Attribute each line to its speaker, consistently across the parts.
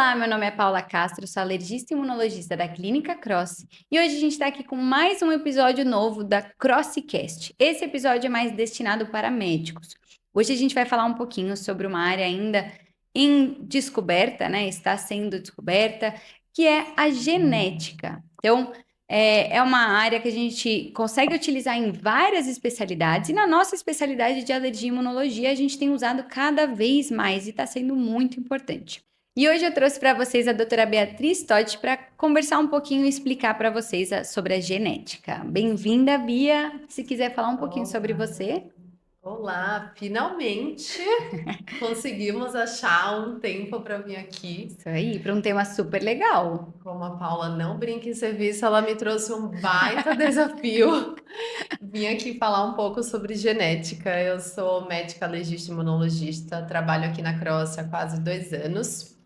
Speaker 1: Olá, meu nome é Paula Castro, sou alergista e imunologista da Clínica Cross e hoje a gente está aqui com mais um episódio novo da CrossCast. Esse episódio é mais destinado para médicos. Hoje a gente vai falar um pouquinho sobre uma área ainda em descoberta, né? Está sendo descoberta, que é a genética. Então, é uma área que a gente consegue utilizar em várias especialidades e na nossa especialidade de alergia e imunologia a gente tem usado cada vez mais e está sendo muito importante. E hoje eu trouxe para vocês a doutora Beatriz Totti para conversar um pouquinho e explicar para vocês sobre a genética. Bem-vinda, Bia. Se quiser falar um pouquinho sobre
Speaker 2: Olá,
Speaker 1: você.
Speaker 2: olá, finalmente conseguimos achar um tempo para vir aqui.
Speaker 1: Isso aí, para um tema super legal.
Speaker 2: Como a Paula não brinca em serviço, ela me trouxe um baita desafio. Vim aqui falar um pouco sobre genética. Eu sou médica legista imunologista, trabalho aqui na Cross há quase 2 anos.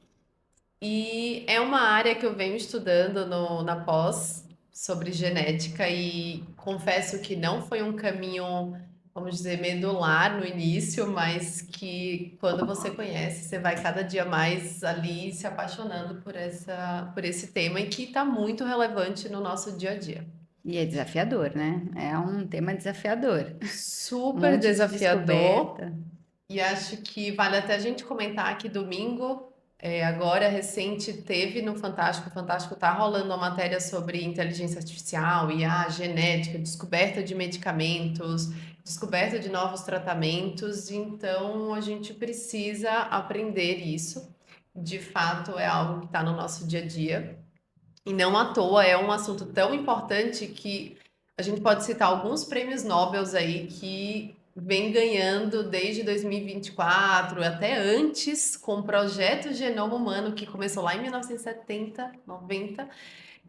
Speaker 2: E é uma área que eu venho estudando na pós sobre genética e confesso que não foi um caminho, vamos dizer, medular no início, mas que quando você conhece, você vai cada dia mais ali se apaixonando por esse tema e que está muito relevante no nosso dia a dia.
Speaker 1: E é desafiador, né? É um tema desafiador. Um
Speaker 2: Super
Speaker 1: monte de
Speaker 2: desafiador.
Speaker 1: descoberta.
Speaker 2: E acho que vale até a gente comentar que domingo, agora recente, teve no Fantástico. O Fantástico tá rolando uma matéria sobre inteligência artificial, IA, genética, descoberta de medicamentos, descoberta de novos tratamentos. Então, a gente precisa aprender isso. De fato, é algo que está no nosso dia a dia. E não à toa é um assunto tão importante que a gente pode citar alguns prêmios Nobel aí que vem ganhando desde 2024, até antes, com o projeto Genoma Humano, que começou lá em 1970, 90.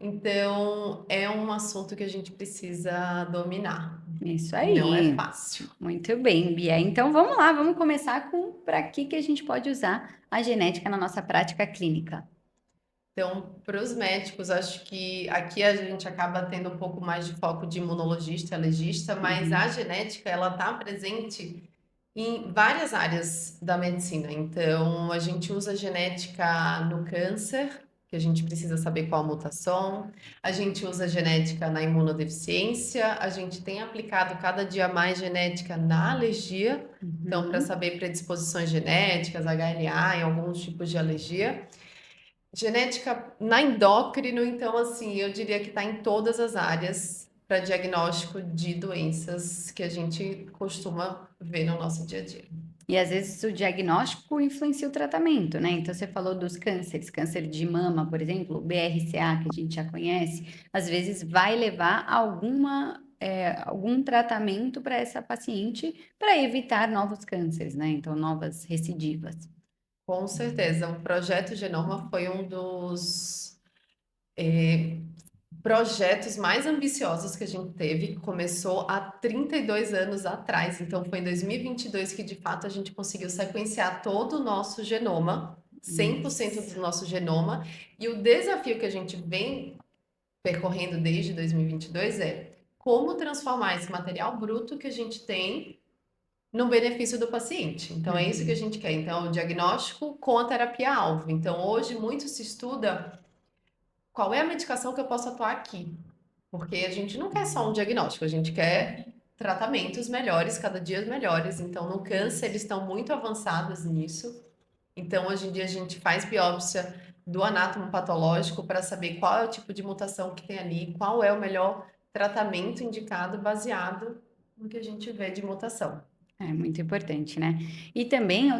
Speaker 2: Então, é um assunto que a gente precisa dominar.
Speaker 1: Isso
Speaker 2: E não é
Speaker 1: aí.
Speaker 2: fácil.
Speaker 1: Muito bem, Bia. Então vamos lá, vamos começar com para que a gente pode usar a genética na nossa prática clínica.
Speaker 2: Então, para os médicos, acho que aqui a gente acaba tendo um pouco mais de foco de imunologista, alergista, mas a
Speaker 1: Uhum.
Speaker 2: genética ela está presente em várias áreas da medicina. Então, a gente usa a genética no câncer, que a gente precisa saber qual a mutação. A gente usa a genética na imunodeficiência. A gente tem aplicado cada dia mais genética na alergia. Então, para
Speaker 1: Uhum.
Speaker 2: saber predisposições genéticas, HLA, em alguns tipos de alergia. Genética na endócrino, então, assim, eu diria que está em todas as áreas para diagnóstico de doenças que a gente costuma ver no nosso dia a dia.
Speaker 1: E às vezes o diagnóstico influencia o tratamento, né? Então você falou dos cânceres, câncer de mama, por exemplo, o BRCA, que a gente já conhece, às vezes vai levar a algum tratamento para essa paciente para evitar novos cânceres, né? Então, novas recidivas.
Speaker 2: Com certeza, o projeto Genoma foi um dos projetos mais ambiciosos que a gente teve. Começou há 32 anos atrás, então foi em 2022 que de fato a gente conseguiu sequenciar todo o nosso genoma, 100%
Speaker 1: Nossa.
Speaker 2: do nosso genoma, e o desafio que a gente vem percorrendo desde 2022 é como transformar esse material bruto que a gente tem no benefício do paciente. Então, é isso que a
Speaker 1: Uhum.
Speaker 2: gente quer. Então, o diagnóstico com a terapia-alvo. Então, hoje muito se estuda qual é a medicação que eu posso atuar aqui. Porque a gente não quer só um diagnóstico, a gente quer tratamentos melhores, cada dia melhores. Então, no câncer, eles estão muito avançados nisso. Então, hoje em dia, a gente faz biópsia do anátomo patológico para saber qual é o tipo de mutação que tem ali, qual é o melhor tratamento indicado baseado no que a gente vê de mutação.
Speaker 1: É muito importante, né? E também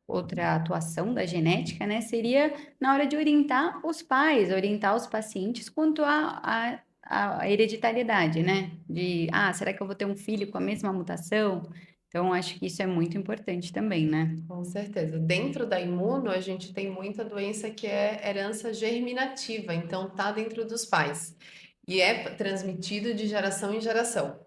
Speaker 1: outra atuação da genética, né, seria na hora de orientar os pais, orientar os pacientes quanto à hereditariedade, né? Será que eu vou ter um filho com a mesma mutação? Então, acho que isso é muito importante também, né?
Speaker 2: Com certeza. Dentro da imuno, a gente tem muita doença que é herança germinativa, então tá dentro dos pais e é transmitido de geração em geração.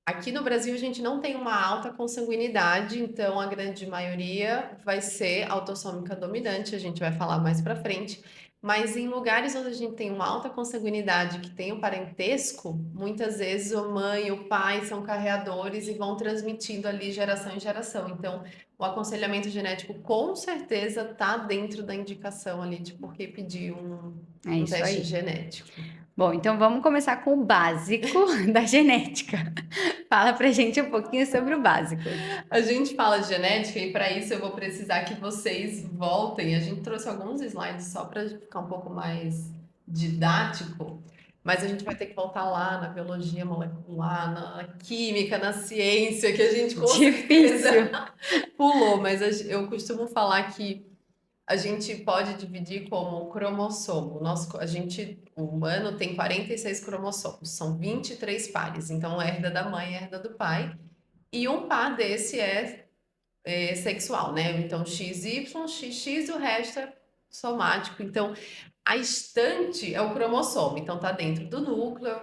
Speaker 2: Aqui no Brasil, a gente não tem uma alta consanguinidade, então a grande maioria vai ser autossômica dominante, a gente vai falar mais para frente, Mas em lugares onde a gente tem uma alta consanguinidade, que tem um parentesco, muitas vezes a mãe e o pai são carreadores e vão transmitindo ali geração em geração. Então, o aconselhamento genético com certeza está dentro da indicação ali de por que pedir
Speaker 1: É
Speaker 2: um
Speaker 1: isso
Speaker 2: teste
Speaker 1: aí.
Speaker 2: genético.
Speaker 1: Bom, então vamos começar com o básico da genética. Fala pra gente um pouquinho sobre o básico.
Speaker 2: A gente fala de genética e para isso eu vou precisar que vocês voltem. A gente trouxe alguns slides só para ficar um pouco mais didático, mas a gente vai ter que voltar lá na biologia molecular, na química, na ciência, que a gente com certeza
Speaker 1: Difícil.
Speaker 2: pulou, mas eu costumo falar que a gente pode dividir como cromossomo. O humano tem 46 cromossomos, são 23 pares, então herda da mãe, herda do pai. E um par desse é sexual, né? Então, XY, XX e o resto é somático. Então, a estante é o cromossomo, então tá dentro do núcleo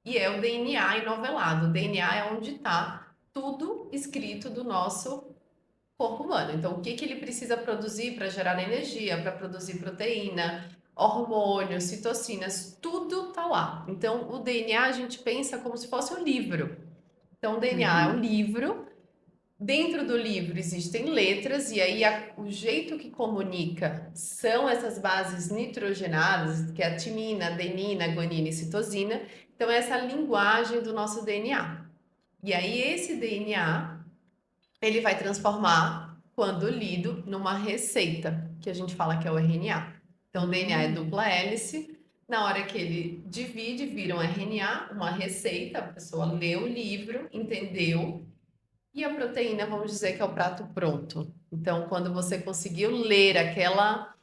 Speaker 2: e é o DNA enovelado. O DNA é onde está tudo escrito do nosso corpo humano. Então, o que que ele precisa produzir para gerar energia, para produzir proteína, hormônios, citocinas, tudo tá lá. Então, o DNA a gente pensa como se fosse um livro. Então, o DNA é um
Speaker 1: Uhum.
Speaker 2: livro. Dentro do livro existem letras, e aí o jeito que comunica são essas bases nitrogenadas, que é a timina, adenina, guanina e citosina. Então, essa é a linguagem do nosso DNA. E aí, esse DNA, ele vai transformar, quando lido, numa receita, que a gente fala que é o RNA. Então, o DNA é
Speaker 1: Hum.
Speaker 2: dupla hélice. Na hora que ele divide, vira um RNA, uma receita. A pessoa lê o livro, entendeu, e a proteína, vamos dizer que é o prato pronto. Então, quando você conseguiu ler aquela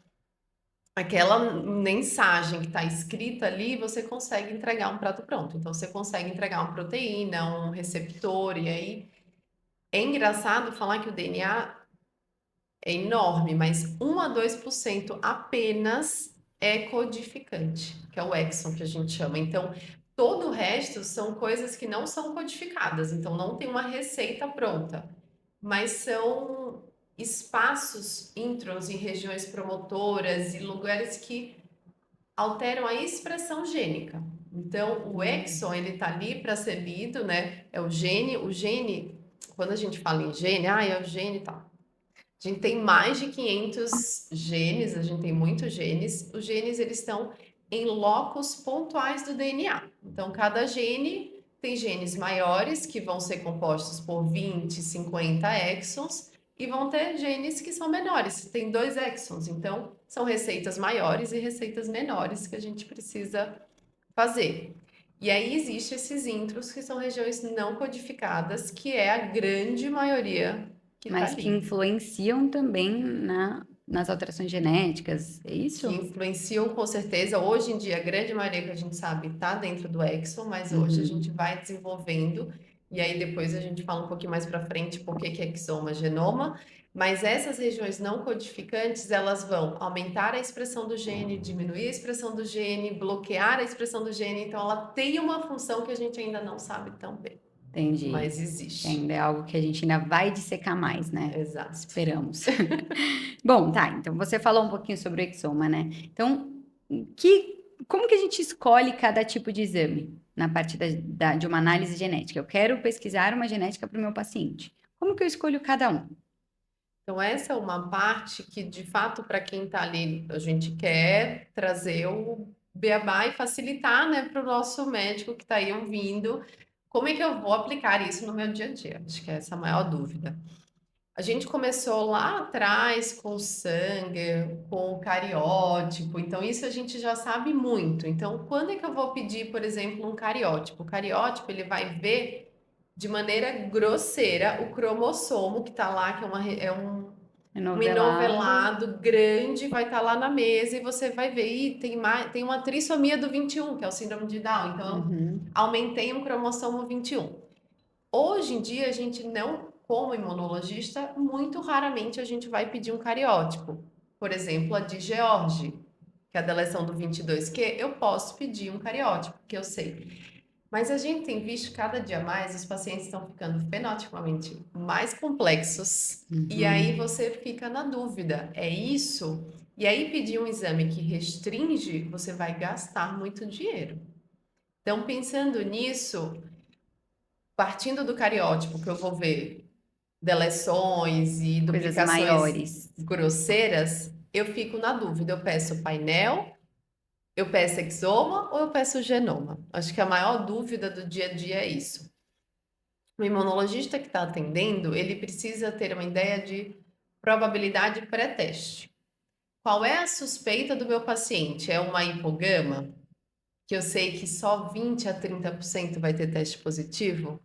Speaker 2: mensagem que está escrita ali, você consegue entregar um prato pronto. Então, você consegue entregar uma proteína, um receptor, e aí é engraçado falar que o DNA é enorme, mas 1 a 2% apenas é codificante, que é o exon que a gente chama. Então, todo o resto são coisas que não são codificadas, então não tem uma receita pronta, mas são espaços introns em regiões promotoras e lugares que alteram a expressão gênica. Então, o exon, ele tá ali para ser lido, né? É o gene, quando a gente fala em gene, é o gene e tal. A gente tem mais de 500 genes, a gente tem muitos genes. Os genes, eles estão em locos pontuais do DNA. Então, cada gene tem genes maiores, que vão ser compostos por 20, 50 exons, e vão ter genes que são menores, tem 2 exons. Então, são receitas maiores e receitas menores que a gente precisa fazer. E aí existe esses intros que são regiões não codificadas, que é a grande maioria que está
Speaker 1: Mas que
Speaker 2: ali.
Speaker 1: influenciam também nas alterações genéticas, é
Speaker 2: Que
Speaker 1: isso?
Speaker 2: influenciam com certeza. Hoje em dia, a grande maioria que a gente sabe está dentro do exon, mas hoje a gente
Speaker 1: Uhum.
Speaker 2: vai desenvolvendo, e aí depois a gente fala um pouquinho mais para frente por que é exoma, genoma. Mas essas regiões não codificantes, elas vão aumentar a expressão do gene, diminuir a expressão do gene, bloquear a expressão do gene. Então, ela tem uma função que a gente ainda não sabe tão bem,
Speaker 1: Entendi.
Speaker 2: mas
Speaker 1: Que
Speaker 2: existe.
Speaker 1: ainda é algo que a gente ainda vai dissecar mais, né?
Speaker 2: Exato.
Speaker 1: Esperamos. Bom, tá. Então você falou um pouquinho sobre o exoma, né? Então, como que a gente escolhe cada tipo de exame na parte de uma análise genética? Eu quero pesquisar uma genética para o meu paciente. Como que eu escolho cada um?
Speaker 2: Então, essa é uma parte que, de fato, para quem está ali, a gente quer trazer o beabá e facilitar, né, para o nosso médico que está aí ouvindo. Como é que eu vou aplicar isso no meu dia a dia? Acho que essa é a maior dúvida. A gente começou lá atrás com o sangue, com o cariótipo, então isso a gente já sabe muito. Então, quando é que eu vou pedir, por exemplo, um cariótipo? O cariótipo, ele vai ver de maneira grosseira o cromossomo que está lá, que um
Speaker 1: Renovelado.
Speaker 2: enovelado grande, vai estar lá na mesa e você vai ver, tem uma trissomia do 21, que é o síndrome de Down, então eu
Speaker 1: Uhum.
Speaker 2: aumentei um cromossomo 21. Hoje em dia, a gente não, como imunologista, muito raramente a gente vai pedir um cariótipo. Por exemplo, a de George, que é a deleção do 22q, eu posso pedir um cariótipo, que eu sei. Mas a gente tem visto cada dia mais, os pacientes estão ficando fenotipicamente mais complexos, e aí
Speaker 1: Uhum.
Speaker 2: você fica na dúvida, é isso? E aí, pedir um exame que restringe, você vai gastar muito dinheiro. Então, pensando nisso, partindo do cariótipo, que eu vou ver deleções e
Speaker 1: Coisas
Speaker 2: duplicações
Speaker 1: maiores.
Speaker 2: grosseiras, eu fico na dúvida. Eu peço painel, eu peço exoma ou eu peço genoma? Acho que a maior dúvida do dia a dia é isso. O imunologista que está atendendo, ele precisa ter uma ideia de probabilidade pré-teste. Qual é a suspeita do meu paciente? É uma hipogama? Que eu sei que só 20 a 30% vai ter teste positivo?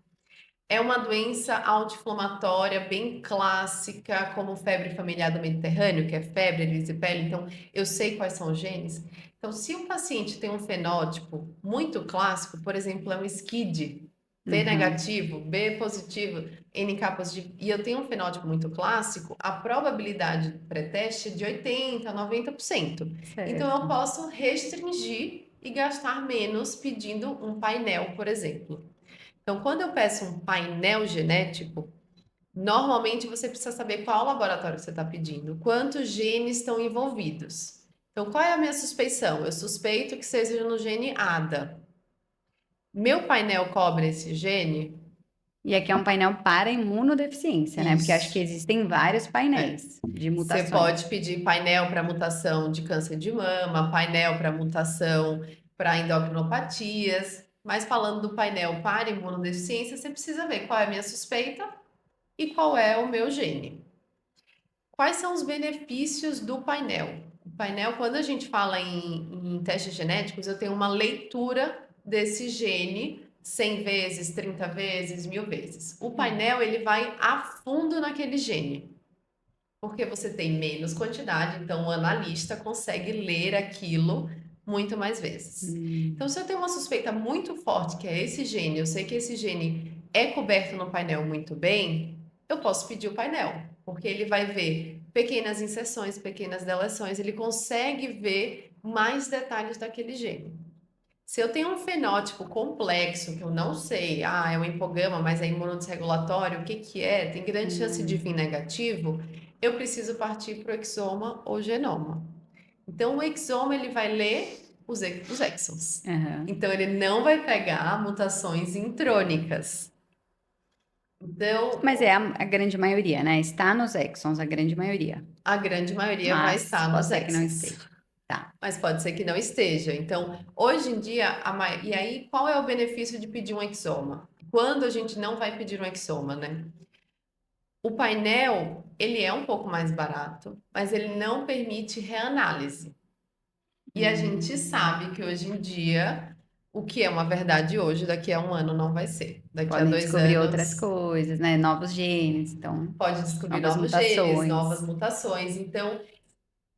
Speaker 2: É uma doença autoinflamatória bem clássica, como febre familiar do Mediterrâneo, que é febre, erisipela. Então, eu sei quais são os genes. Então, se o paciente tem um fenótipo muito clássico, por exemplo, é um SCID, T
Speaker 1: Uhum,
Speaker 2: negativo, B positivo, NK positivo, e eu tenho um fenótipo muito clássico, a probabilidade pré-teste é de 80 a 90%. Então, eu
Speaker 1: certo.
Speaker 2: posso restringir e gastar menos pedindo um painel, por exemplo. Então, quando eu peço um painel genético, normalmente você precisa saber qual laboratório você está pedindo, quantos genes estão envolvidos. Então, qual é a minha suspeição? Eu suspeito que seja no gene ADA. Meu painel cobre esse gene?
Speaker 1: E aqui é um painel para imunodeficiência, né? Porque acho que
Speaker 2: Isso.
Speaker 1: existem vários
Speaker 2: É.
Speaker 1: painéis de
Speaker 2: Você
Speaker 1: mutações.
Speaker 2: pode pedir painel para mutação de câncer de mama, painel para mutação para endocrinopatias. Mas falando do painel para imunodeficiência, você precisa ver qual é a minha suspeita e qual é o meu gene. Quais são os benefícios do painel? O painel, quando a gente fala em testes genéticos, eu tenho uma leitura desse gene 100 vezes, 30 vezes, 1000 vezes. O painel, ele vai a fundo naquele gene, porque você tem menos quantidade, então o analista consegue ler aquilo muito mais vezes.
Speaker 1: Hum,
Speaker 2: Então, se eu tenho uma suspeita muito forte que é esse gene, eu sei que esse gene é coberto no painel muito bem, eu posso pedir o painel, porque ele vai ver pequenas inserções, pequenas deleções, ele consegue ver mais detalhes daquele gene. Se eu tenho um fenótipo complexo que eu não sei, é um hipogama, mas é imunodesregulatório, o que que é? Tem grande chance de vir
Speaker 1: hum,
Speaker 2: negativo, eu preciso partir para o exoma ou genoma. Então, o exoma ele vai ler os exons.
Speaker 1: aham.
Speaker 2: Então, ele não vai pegar mutações intrônicas.
Speaker 1: Mas
Speaker 2: Então,
Speaker 1: é a grande maioria, né? Está nos exons, a grande maioria.
Speaker 2: a grande maioria vai
Speaker 1: Mas
Speaker 2: estar
Speaker 1: pode
Speaker 2: nos
Speaker 1: ser que não
Speaker 2: exons.
Speaker 1: esteja. Tá.
Speaker 2: Mas pode ser que não esteja. Então, hoje em dia, e aí qual é o benefício de pedir um exoma? Quando a gente não vai pedir um exoma, né? O painel, ele é um pouco mais barato, mas ele não permite reanálise. E a gente
Speaker 1: Hum,
Speaker 2: sabe que hoje em dia, o que é uma verdade hoje, daqui a um ano não vai ser. Daqui a
Speaker 1: podem
Speaker 2: dois
Speaker 1: descobrir outras
Speaker 2: anos,
Speaker 1: coisas, né? Novos genes, então,
Speaker 2: pode descobrir
Speaker 1: novas
Speaker 2: novos genes, novas
Speaker 1: mutações.
Speaker 2: mutações. Então,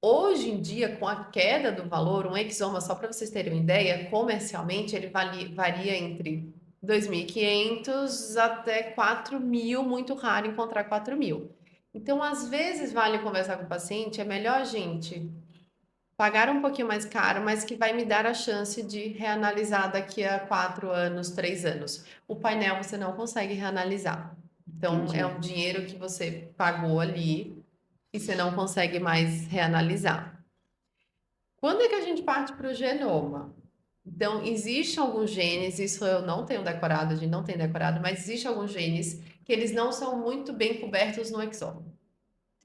Speaker 2: hoje em dia, com a queda do valor, um exoma, só para vocês terem uma ideia, comercialmente ele varia entre 2.500 até 4.000, muito raro encontrar 4.000. Então, às vezes, vale conversar com o paciente, é melhor a gente pagar um pouquinho mais caro, mas que vai me dar a chance de reanalisar daqui a 4 anos, 3 anos. O painel você não consegue reanalisar. Então, é
Speaker 1: Entendi.
Speaker 2: um dinheiro que você pagou ali e você não consegue mais reanalisar. Quando é que a gente parte para o genoma? Então, existem alguns genes, isso eu não tenho decorado, a gente não tem decorado, mas existem alguns genes que eles não são muito bem cobertos no exoma.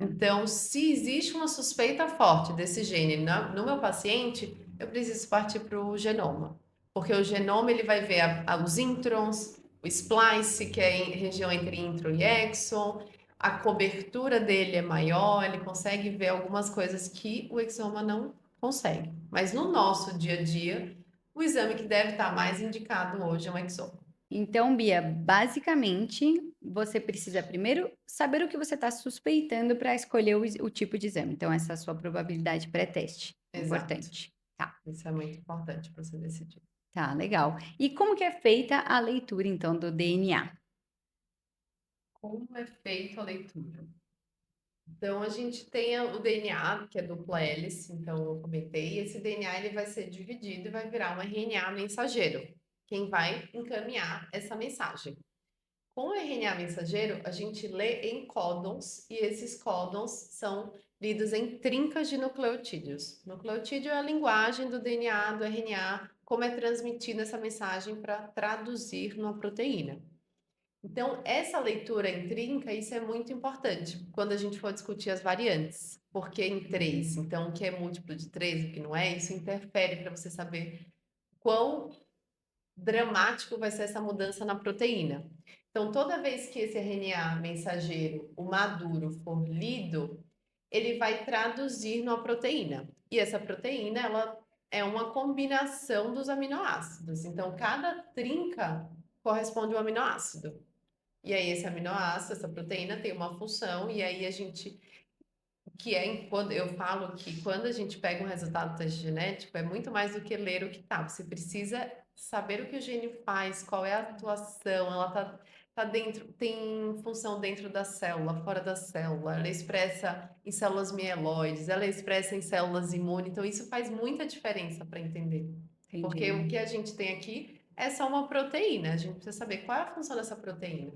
Speaker 2: Então, se existe uma suspeita forte desse gene no meu paciente, eu preciso partir para o genoma. Porque o genoma ele vai ver os introns, o splice, que é a região entre intron e exon, a cobertura dele é maior, ele consegue ver algumas coisas que o exoma não consegue. Mas no nosso dia a dia, o exame que deve estar mais indicado hoje é um exoma.
Speaker 1: Então, Bia, basicamente, você precisa primeiro saber o que você está suspeitando para escolher o tipo de exame. Então, essa é a sua probabilidade pré-teste.
Speaker 2: Exato.
Speaker 1: Importante. Tá,
Speaker 2: Isso é muito importante para você decidir.
Speaker 1: tá, legal. E como que é feita a leitura, então, do DNA?
Speaker 2: Como é feita a leitura? Então, a gente tem o DNA, que é dupla hélice, então eu comentei, esse DNA ele vai ser dividido e vai virar um RNA mensageiro, quem vai encaminhar essa mensagem. Com o RNA mensageiro, a gente lê em códons e esses códons são lidos em trincas de nucleotídeos. Nucleotídeo é a linguagem do DNA, do RNA, como é transmitida essa mensagem para traduzir numa proteína. Então, essa leitura em trinca, isso é muito importante quando a gente for discutir as variantes. Porque em três, então o que é múltiplo de três, o que não é, isso interfere para você saber quão dramático vai ser essa mudança na proteína. Então, toda vez que esse RNA mensageiro, o maduro, for lido, ele vai traduzir numa proteína. E essa proteína, ela é uma combinação dos aminoácidos. Então, cada trinca corresponde a um aminoácido. E aí, esse aminoácido, essa proteína tem uma função, e aí a gente quando eu falo que quando a gente pega um resultado do teste genético, é muito mais do que ler o que tá. Você precisa saber o que o gene faz, qual é a atuação, ela tá dentro, tem função dentro da célula, fora da célula, ela é expressa em células mieloides, ela é expressa em células imunes, então isso faz muita diferença para entender. Porque o que
Speaker 1: Entendi.
Speaker 2: a gente tem aqui é só uma proteína, a gente precisa saber qual é a função dessa proteína.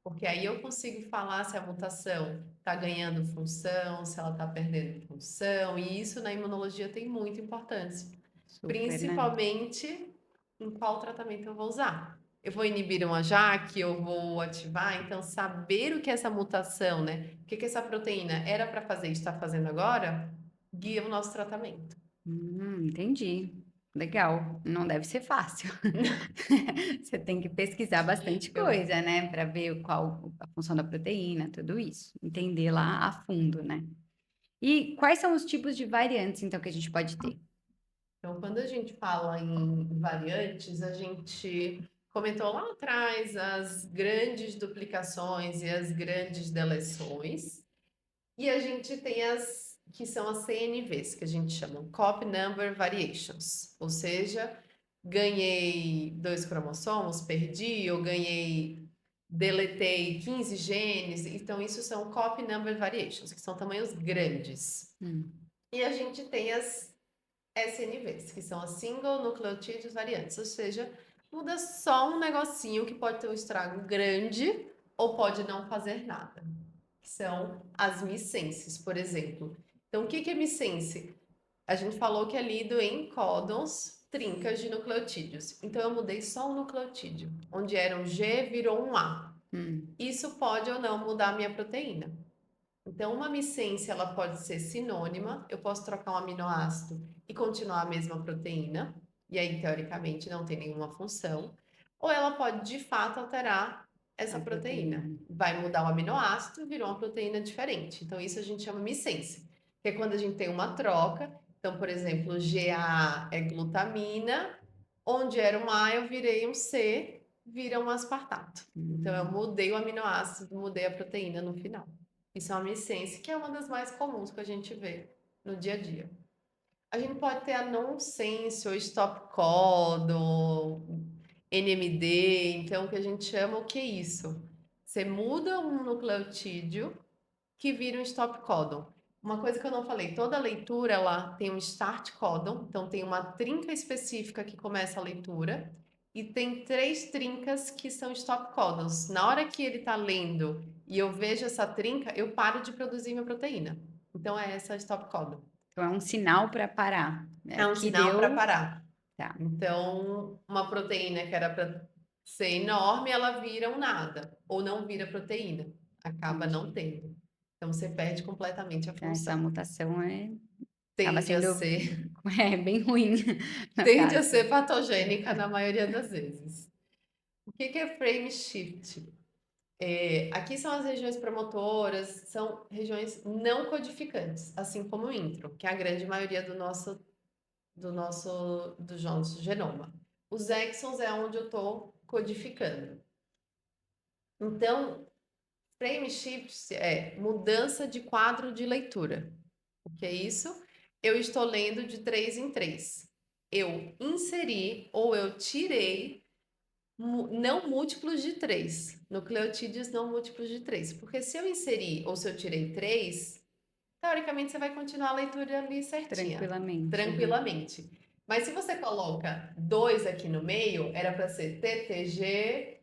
Speaker 2: Porque aí eu consigo falar se a mutação está ganhando função, se ela está perdendo função, e isso na imunologia tem muita importância,
Speaker 1: Super, né?
Speaker 2: principalmente em qual tratamento eu vou usar. Eu vou inibir uma JAK, eu vou ativar, então saber o que é essa mutação, né? O que que essa proteína era para fazer e está fazendo agora, guia o nosso tratamento.
Speaker 1: Entendi. Legal. Não deve ser fácil. Você tem que pesquisar bastante
Speaker 2: Eu,
Speaker 1: coisa, né? Para ver qual a função da proteína, tudo isso. Entender lá a fundo, né? E quais são os tipos de variantes, então, que a gente pode ter?
Speaker 2: Então, quando a gente fala em variantes, a gente comentou lá atrás as grandes duplicações e as grandes deleções, e a gente tem as que são as CNVs, que a gente chama Copy Number Variations, ou seja, ganhei 2 cromossomos, perdi, ou ganhei, deletei 15 genes, então isso são Copy Number Variations, que são tamanhos grandes.
Speaker 1: Hum,
Speaker 2: E a gente tem as SNVs, que são as Single Nucleotides Variantes, ou seja, muda só um negocinho que pode ter um estrago grande ou pode não fazer nada, que são as missenses, por exemplo. Então, o que que é missense? A gente falou que é lido em códons, trincas de nucleotídeos. Então, eu mudei só um nucleotídeo, onde era um G virou um A.
Speaker 1: hum,
Speaker 2: Isso pode ou não mudar a minha proteína. Então, uma micência ela pode ser sinônima, eu posso trocar um aminoácido e continuar a mesma proteína, e aí, teoricamente, não tem nenhuma função, ou ela pode, de fato, alterar essa
Speaker 1: a
Speaker 2: proteína.
Speaker 1: proteína.
Speaker 2: Vai mudar o aminoácido, virou uma proteína diferente. Então, isso a gente chama micência, que é quando a gente tem uma troca. Então, por exemplo, GA é glutamina, onde era um A, eu virei um C, vira um aspartato. Então, eu
Speaker 1: Hum,
Speaker 2: mudei o aminoácido, mudei a proteína no final. Isso é uma missense, que é uma das mais comuns que a gente vê no dia a dia. A gente pode ter a nonsense, ou stop codon, NMD, então o que a gente chama, o que é isso? Você muda um nucleotídeo que vira um stop codon. Uma coisa que eu não falei, toda leitura ela tem um start codon, então tem uma trinca específica que começa a leitura e tem 3 trincas que são stop codons. Na hora que ele está lendo e eu vejo essa trinca, eu paro de produzir minha proteína. Então é essa stop codon.
Speaker 1: então, é um sinal para parar.
Speaker 2: É um
Speaker 1: Aqui
Speaker 2: sinal para
Speaker 1: deu,
Speaker 2: parar.
Speaker 1: tá.
Speaker 2: Então, uma proteína que era para ser enorme, ela vira um nada, ou não vira proteína, acaba não
Speaker 1: Entendi.
Speaker 2: tendo. Então, você perde completamente a
Speaker 1: Essa
Speaker 2: função.
Speaker 1: mutação acaba
Speaker 2: Tende a
Speaker 1: sendo
Speaker 2: ser,
Speaker 1: bem ruim, no
Speaker 2: tende a
Speaker 1: caso.
Speaker 2: ser patogênica na maioria das vezes. O que que é frame shift? Aqui são as regiões promotoras, são regiões não codificantes, assim como o intro, que é a grande maioria do nosso genoma. Os exons é onde eu estou codificando. Então, frame shift é mudança de quadro de leitura. O que é isso? Eu estou lendo de 3 em 3. Eu inseri ou eu tirei não múltiplos de 3, nucleotídeos não múltiplos de 3. Porque se eu inseri ou se eu tirei 3, teoricamente você vai continuar a leitura ali certinha,
Speaker 1: Tranquilamente. Aham.
Speaker 2: tranquilamente. Mas se você coloca 2 aqui no meio, era para ser TTG,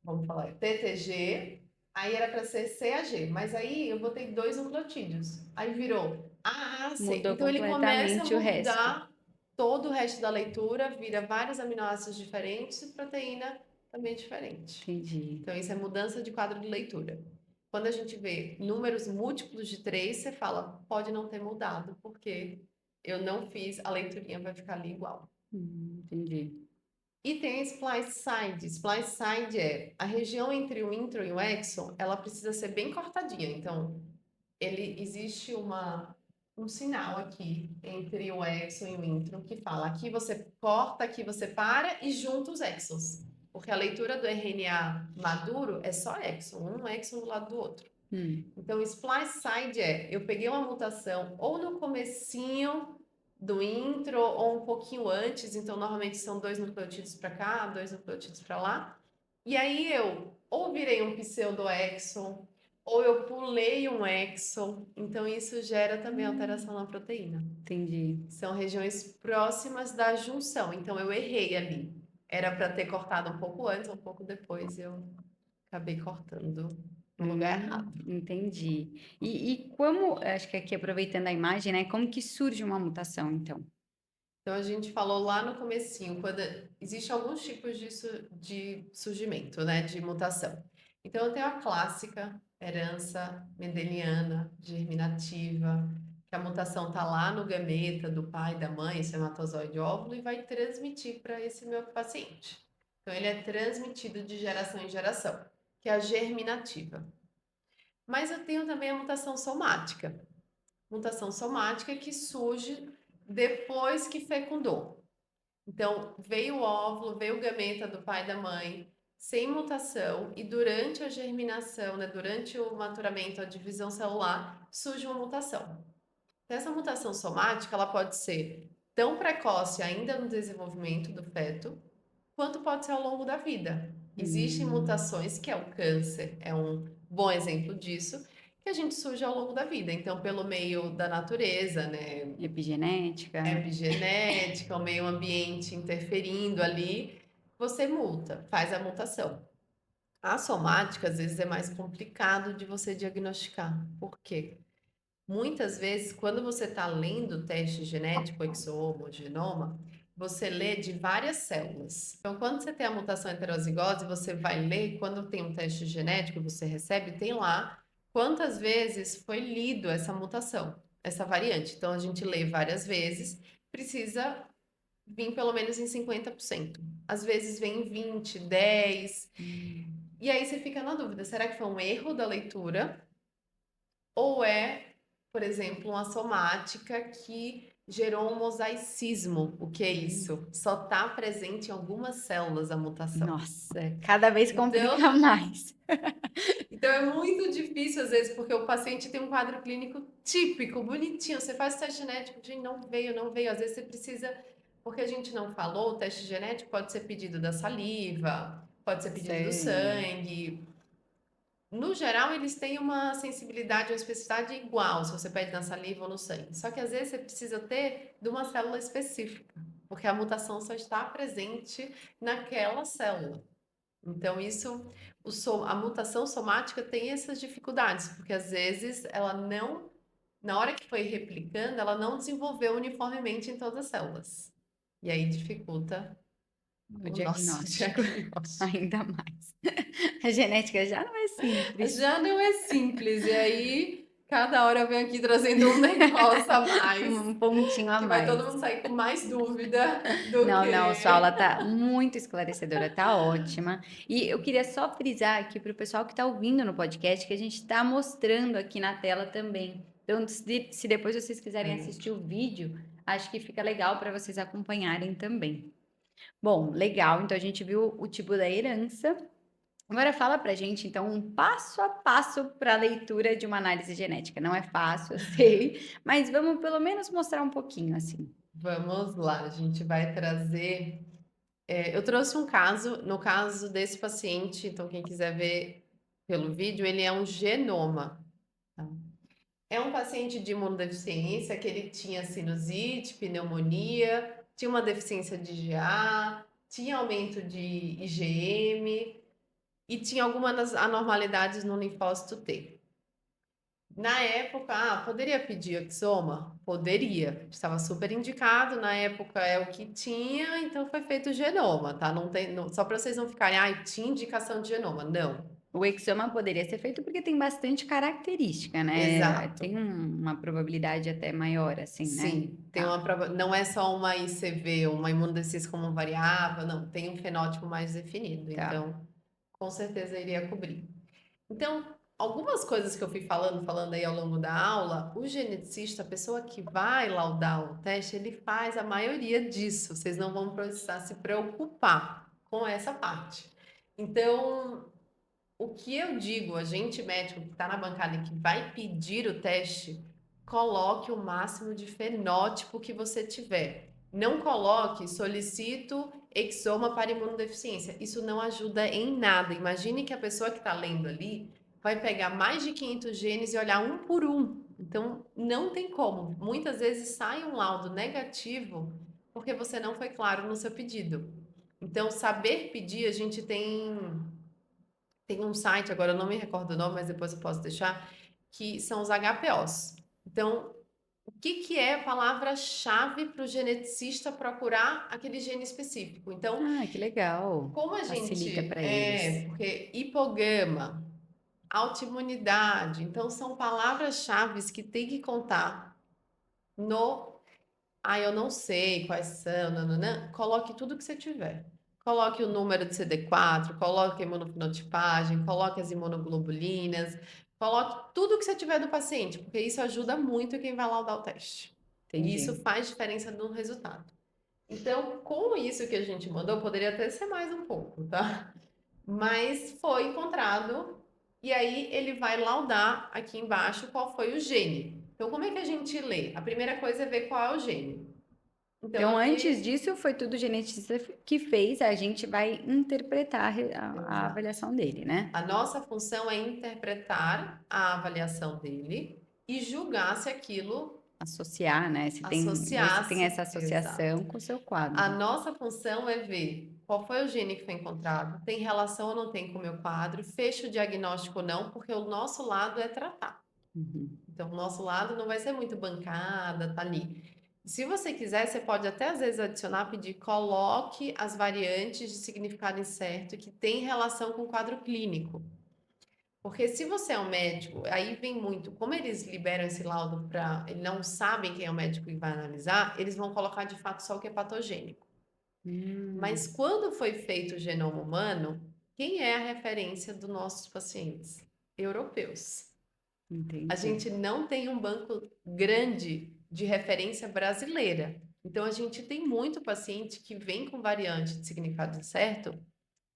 Speaker 2: vamos falar, TTG, aí era para ser CAG, mas aí eu botei 2 nucleotídeos, aí virou AAC.
Speaker 1: Mudou
Speaker 2: Então ele começa a
Speaker 1: completamente o resto.
Speaker 2: mudar todo o resto da leitura, vira vários aminoácidos diferentes e proteína também diferente.
Speaker 1: Entendi.
Speaker 2: Então isso é mudança de quadro de leitura. Quando a gente vê números múltiplos de 3, você fala, pode não ter mudado, porque eu não fiz, a leiturinha vai ficar ali igual.
Speaker 1: Entendi.
Speaker 2: E tem a splice side. Splice side é a região entre o intro e o exon, ela precisa ser bem cortadinha. Então, existe um sinal aqui entre o exon e o intro que fala aqui você corta, aqui você para e junta os exons. Porque a leitura do RNA maduro é só exon, um exon do lado do outro. Então, splice side eu peguei uma mutação ou no comecinho do intro ou um pouquinho antes, então normalmente são 2 nucleotídeos para cá, 2 nucleotídeos para lá. E aí eu ou virei um pseudoexon, ou eu pulei um exon, então isso gera também alteração na proteína.
Speaker 1: Entendi.
Speaker 2: São regiões próximas da junção, então eu errei ali. Era para ter cortado um pouco antes, um pouco depois eu acabei cortando no lugar errado.
Speaker 1: Entendi. E como, acho que aqui aproveitando a imagem, né? Como que surge uma mutação, então?
Speaker 2: Então a gente falou lá no comecinho, quando existe alguns tipos de surgimento, né, de mutação. Então eu tenho a clássica, herança mendeliana, germinativa, que a mutação tá lá no gameta do pai, da mãe, espermatozoide óvulo, e vai transmitir para esse meu paciente. Então ele é transmitido de geração em geração, que é a germinativa. Mas eu tenho também a mutação somática. Mutação somática que surge depois que fecundou. Então, veio o óvulo, veio o gameta do pai e da mãe, sem mutação, e durante a germinação, né, durante o maturamento, a divisão celular, surge uma mutação. Essa mutação somática, ela pode ser tão precoce ainda no desenvolvimento do feto, quanto pode ser ao longo da vida. Existem mutações, que é o câncer, é um bom exemplo disso, que a gente surge ao longo da vida. Então, pelo meio da natureza, né?
Speaker 1: Epigenética.
Speaker 2: Epigenética, o meio ambiente interferindo ali, você multa, faz a mutação. A somática, às vezes, é mais complicado de você diagnosticar. Por quê? Muitas vezes, quando você está lendo o teste genético, exoma ou genoma, você lê de várias células. Então, quando você tem a mutação heterozigose, você vai ler, quando tem um teste genético, você recebe, tem lá quantas vezes foi lido essa mutação, essa variante. Então, a gente lê várias vezes, precisa vir pelo menos em 50%. Às vezes vem em 20, 10. E aí você fica na dúvida, será que foi um erro da leitura? Ou é, por exemplo, uma somática que gerou um mosaicismo? O que é isso? Só está presente em algumas células a mutação.
Speaker 1: Nossa, cada vez complica
Speaker 2: Então,
Speaker 1: mais.
Speaker 2: então é muito difícil às vezes, porque o paciente tem um quadro clínico típico, bonitinho. Você faz o teste genético, gente, não veio, não veio. Às vezes você precisa, porque a gente não falou, o teste genético pode ser pedido da saliva, pode ser pedido do sangue. No geral, eles têm uma sensibilidade, uma especificidade igual, se você pede na saliva ou no sangue. Só que às vezes você precisa ter de uma célula específica, porque a mutação só está presente naquela célula. Então, a mutação somática tem essas dificuldades, porque às vezes ela não, na hora que foi replicando, ela não desenvolveu uniformemente em todas as células. E aí dificulta
Speaker 1: O
Speaker 2: o nosso
Speaker 1: diagnóstico,
Speaker 2: diagnóstico.
Speaker 1: ainda mais. A genética já não é simples.
Speaker 2: Já não é simples, e aí cada hora eu venho aqui trazendo um negócio a mais,
Speaker 1: Um pontinho a
Speaker 2: que vai todo
Speaker 1: mais.
Speaker 2: mundo sair com mais dúvida do
Speaker 1: Não, sua aula
Speaker 2: que.
Speaker 1: tá muito esclarecedora, tá ótima. E eu queria só frisar aqui para o pessoal que está ouvindo no podcast que a gente está mostrando aqui na tela também. Então, se depois vocês quiserem assistir o vídeo, acho que fica legal para vocês acompanharem também. Bom, legal. Então, a gente viu o tipo da herança. Agora fala pra gente, então, um passo a passo para a leitura de uma análise genética. Não é fácil, eu sei, mas vamos pelo menos mostrar um pouquinho, assim.
Speaker 2: Vamos lá, a gente vai trazer. Eu trouxe um caso, no caso desse paciente, então quem quiser ver pelo vídeo, ele é um genoma. Tá? É um paciente de imunodeficiência que ele tinha sinusite, pneumonia, tinha uma deficiência de IgA, tinha aumento de IgM. e tinha algumas anormalidades no linfócito T. Na época, poderia pedir exoma? Poderia, estava super indicado, na época é o que tinha, então foi feito o genoma, tá? Não tem, só para vocês não ficarem, tinha indicação de genoma. Não,
Speaker 1: O exoma poderia ser feito porque tem bastante característica, né?
Speaker 2: exato.
Speaker 1: Tem uma probabilidade até maior, assim, né?
Speaker 2: Sim, tem
Speaker 1: Tá,
Speaker 2: uma prova, não é só uma ICV, uma imunodeficiência como variável, não, tem um fenótipo mais definido,
Speaker 1: tá.
Speaker 2: então com certeza iria cobrir. Então, algumas coisas que eu fui falando aí ao longo da aula, o geneticista, a pessoa que vai laudar o teste, ele faz a maioria disso. Vocês não vão precisar se preocupar com essa parte. Então, o que eu digo, a gente médico que está na bancada e que vai pedir o teste, coloque o máximo de fenótipo que você tiver. Não coloque solicito exoma para imunodeficiência. Isso não ajuda em nada. Imagine que a pessoa que está lendo ali vai pegar mais de 500 genes e olhar um por um. Então, não tem como. Muitas vezes sai um laudo negativo porque você não foi claro no seu pedido. Então, saber pedir, a gente tem um site, agora eu não me recordo o nome, mas depois eu posso deixar, que são os HPOs. Então, o que é a palavra-chave para o geneticista procurar aquele gene específico? Então,
Speaker 1: Ah, que legal.
Speaker 2: como a
Speaker 1: Facilita
Speaker 2: gente
Speaker 1: para eles.
Speaker 2: porque hipogama, autoimunidade, então são palavras-chave que tem que contar no eu não sei quais são, nananã. Coloque tudo que você tiver. Coloque o número de CD4, coloque a imunofenotipagem, coloque as imunoglobulinas, coloque tudo que você tiver do paciente, porque isso ajuda muito quem vai laudar o teste. E isso
Speaker 1: Entendi.
Speaker 2: faz diferença no resultado. Então, com isso que a gente mandou, poderia até ser mais um pouco, tá? Mas foi encontrado, e aí ele vai laudar aqui embaixo qual foi o gene. Então, como é que a gente lê? A primeira coisa é ver qual é o gene. Então,
Speaker 1: Então,
Speaker 2: eu
Speaker 1: antes
Speaker 2: vi.
Speaker 1: disso, foi tudo o geneticista que fez, a gente vai interpretar a
Speaker 2: Exato.
Speaker 1: avaliação dele, né?
Speaker 2: A nossa função é interpretar a avaliação dele e julgar se aquilo
Speaker 1: Associar, né? Se tem, ver se tem essa
Speaker 2: associasse.
Speaker 1: associação
Speaker 2: Exato.
Speaker 1: com o seu
Speaker 2: A
Speaker 1: quadro.
Speaker 2: nossa função é ver qual foi o gene que foi encontrado, tem relação ou não tem com o meu quadro, fecha o diagnóstico ou não, porque o nosso lado é tratar.
Speaker 1: Uhum.
Speaker 2: Então, o nosso lado não vai ser muito bancada, tá ali. Se você quiser, você pode até às vezes adicionar, pedir, coloque as variantes de significado incerto que tem relação com o quadro clínico. Porque se você é um médico, aí vem muito, como eles liberam esse laudo para, eles não sabem quem é o médico que vai analisar, eles vão colocar de fato só o que é patogênico. Mas
Speaker 1: Hum,
Speaker 2: quando foi feito o genoma humano, quem é a referência dos nossos pacientes? Europeus. A
Speaker 1: entendi.
Speaker 2: gente não tem um banco grande de referência brasileira. Então, a gente tem muito paciente que vem com variante de significado incerto,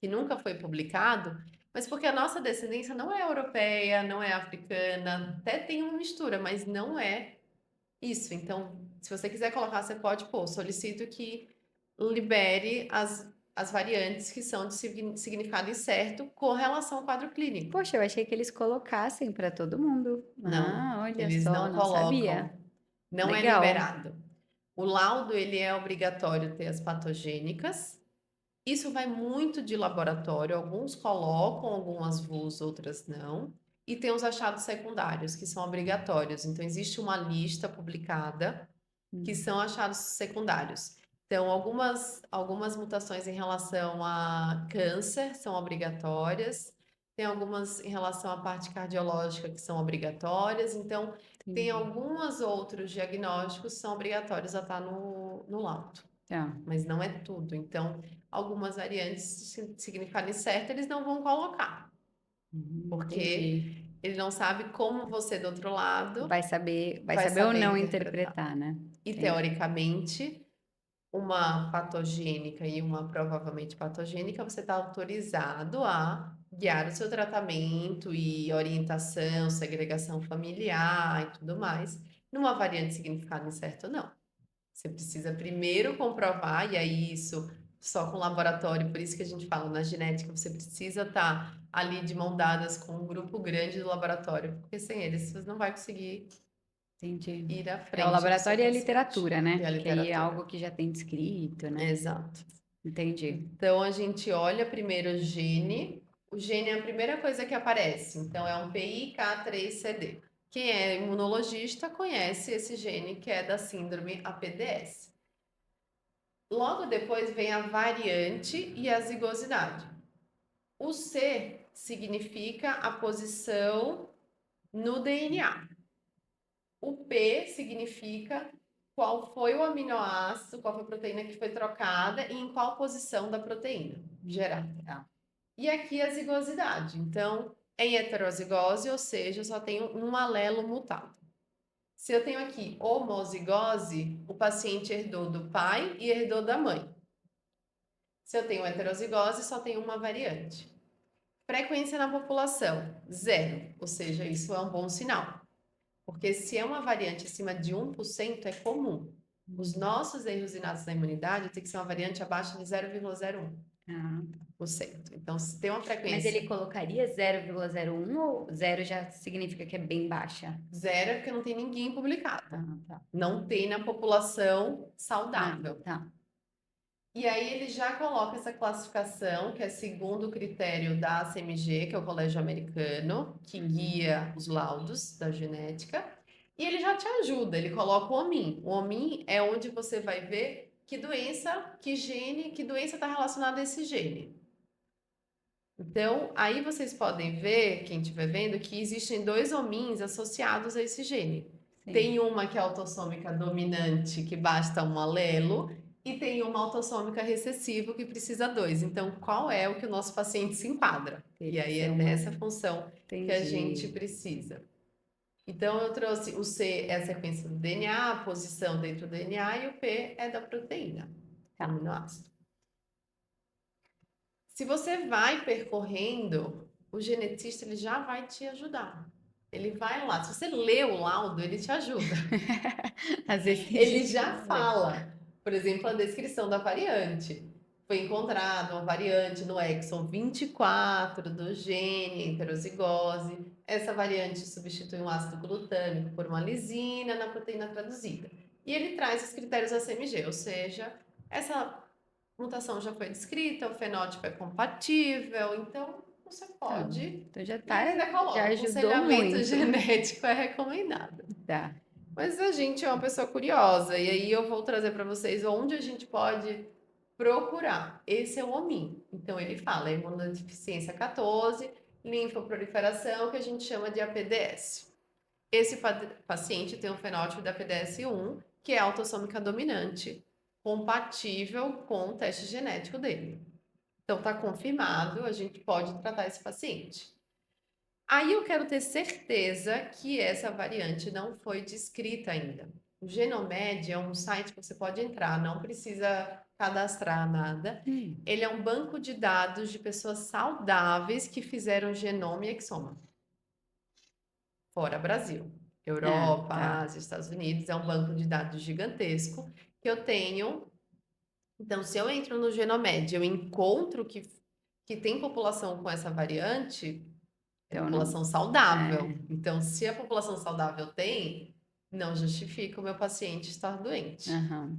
Speaker 2: que nunca foi publicado, mas porque a nossa descendência não é europeia, não é africana, até tem uma mistura, mas não é isso. Então, se você quiser colocar, você pode pôr. Solicito que libere as variantes que são de significado incerto com relação ao quadro clínico.
Speaker 1: Poxa, eu achei que eles colocassem para todo mundo.
Speaker 2: Não,
Speaker 1: Ah, olha
Speaker 2: eles
Speaker 1: só,
Speaker 2: não
Speaker 1: não sabia.
Speaker 2: colocam. Não é
Speaker 1: Legal.
Speaker 2: liberado. O laudo, ele é obrigatório ter as patogênicas. Isso vai muito de laboratório. Alguns colocam, algumas VUS, outras não. E tem os achados secundários, que são obrigatórios. Então, existe uma lista publicada que
Speaker 1: Hum,
Speaker 2: são achados secundários. Então, algumas mutações em relação a câncer são obrigatórias, tem algumas em relação à parte cardiológica que são obrigatórias, então, tem
Speaker 1: entendi.
Speaker 2: alguns outros diagnósticos que são obrigatórios a estar no laudo,
Speaker 1: Tá.
Speaker 2: mas não é tudo. Então, algumas variantes de significado incerto eles não vão colocar,
Speaker 1: Entendi.
Speaker 2: porque ele não sabe como você do outro lado
Speaker 1: Vai
Speaker 2: vai
Speaker 1: saber ou
Speaker 2: saber
Speaker 1: não
Speaker 2: interpretar.
Speaker 1: interpretar, né?
Speaker 2: E
Speaker 1: Entendi.
Speaker 2: teoricamente, uma patogênica e uma provavelmente patogênica, você está autorizado a guiar o seu tratamento e orientação, segregação familiar e tudo mais. Numa variante de significado incerto, não. Você precisa primeiro comprovar, e aí isso só com laboratório, por isso que a gente fala na genética, você precisa estar ali de mão dadas com um grupo grande do laboratório, porque sem eles você não vai conseguir
Speaker 1: Entendi.
Speaker 2: ir à
Speaker 1: É o
Speaker 2: frente do seu
Speaker 1: laboratório e a
Speaker 2: paciente.
Speaker 1: literatura,
Speaker 2: E a
Speaker 1: né? Que aí é
Speaker 2: literatura.
Speaker 1: algo que já tem descrito, né?
Speaker 2: Exato.
Speaker 1: Entendi.
Speaker 2: Então a gente olha primeiro o gene, O gene é a primeira coisa que aparece, então é um PIK3CD. Quem é imunologista conhece esse gene que é da síndrome APDS. Logo depois vem a variante e a zigosidade. O C significa a posição no DNA. O P significa qual foi o aminoácido, qual foi a proteína que foi trocada e em qual posição da proteína geral.
Speaker 1: Tá.
Speaker 2: E aqui a zigosidade. Então, em heterozigose, ou seja, eu só tenho um alelo mutado. Se eu tenho aqui homozigose, o paciente herdou do pai e herdou da mãe. Se eu tenho heterozigose, só tenho uma variante. Frequência na população, 0, ou seja, isso é um bom sinal. Porque se é uma variante acima de 1%, é comum. Os nossos erros inatos da imunidade tem que ser uma variante abaixo de 0,01%.
Speaker 1: Ah,
Speaker 2: Então, se tem uma
Speaker 1: mas
Speaker 2: frequência...
Speaker 1: ele colocaria 0,01 ou 0 já significa que é bem baixa?
Speaker 2: 0 é porque não tem ninguém publicado.
Speaker 1: Ah, tá.
Speaker 2: Não tem na população saudável.
Speaker 1: Ah, tá.
Speaker 2: E aí ele já coloca essa classificação, que é segundo o critério da ACMG, que é o Colégio Americano, que guia os laudos da genética, e ele já te ajuda, ele coloca o HOMIN. O HOMIN é onde você vai ver que doença, que gene, que doença está relacionada a esse gene. Então, aí vocês podem ver, quem estiver vendo, que existem 2 homins associados a esse gene.
Speaker 1: Sim.
Speaker 2: Tem uma que é autossômica dominante, que basta um alelo, e tem uma autossômica recessiva que precisa 2. Então, qual é o que o nosso paciente se enquadra?
Speaker 1: Tem
Speaker 2: E
Speaker 1: que
Speaker 2: aí
Speaker 1: ser
Speaker 2: é
Speaker 1: uma-
Speaker 2: nessa função que a
Speaker 1: Entendi.
Speaker 2: gente precisa. Então, eu trouxe o C é a sequência do DNA, a posição dentro do DNA, e o P é da proteína,
Speaker 1: Tá.
Speaker 2: aminoácido. Se você vai percorrendo, o genetista ele já vai te ajudar. Ele vai lá. Se você lê o laudo, ele te ajuda.
Speaker 1: Às vezes tem
Speaker 2: Ele
Speaker 1: gente que
Speaker 2: já
Speaker 1: não lê.
Speaker 2: fala, por exemplo, a descrição da variante. Foi encontrada uma variante no exon 24 do gene heterozigose. Essa variante substitui um ácido glutâmico por uma lisina na proteína traduzida. E ele traz os critérios ACMG, ou seja, essa mutação já foi descrita, o fenótipo é compatível, então você pode.
Speaker 1: Então já
Speaker 2: E
Speaker 1: tá,
Speaker 2: ainda coloca,
Speaker 1: já ajudou
Speaker 2: aconselhamento
Speaker 1: muito.
Speaker 2: genético é recomendado.
Speaker 1: Tá.
Speaker 2: Mas a gente é uma pessoa curiosa, e aí eu vou trazer para vocês onde a gente pode procurar. Esse é o HOMIN. Então ele fala imunodeficiência 14, linfoproliferação, que a gente chama de APDS. Esse paciente tem um fenótipo da APDS1, que é autossômica dominante, compatível com o teste genético dele. Então está confirmado, a gente pode tratar esse paciente. Aí eu quero ter certeza que essa variante não foi descrita ainda. O Genomed é um site que você pode entrar, não precisa cadastrar nada. Ele é um banco de dados de pessoas saudáveis que fizeram genoma e exoma. Fora Brasil. Europa,
Speaker 1: tá.
Speaker 2: Ásia, Estados Unidos, é um banco de dados gigantesco que eu tenho. Então, se eu entro no Genomed, eu encontro que tem população com essa variante, é
Speaker 1: Então,
Speaker 2: população saudável. Então, se a população saudável tem, não justifica o meu paciente estar doente.
Speaker 1: Aham.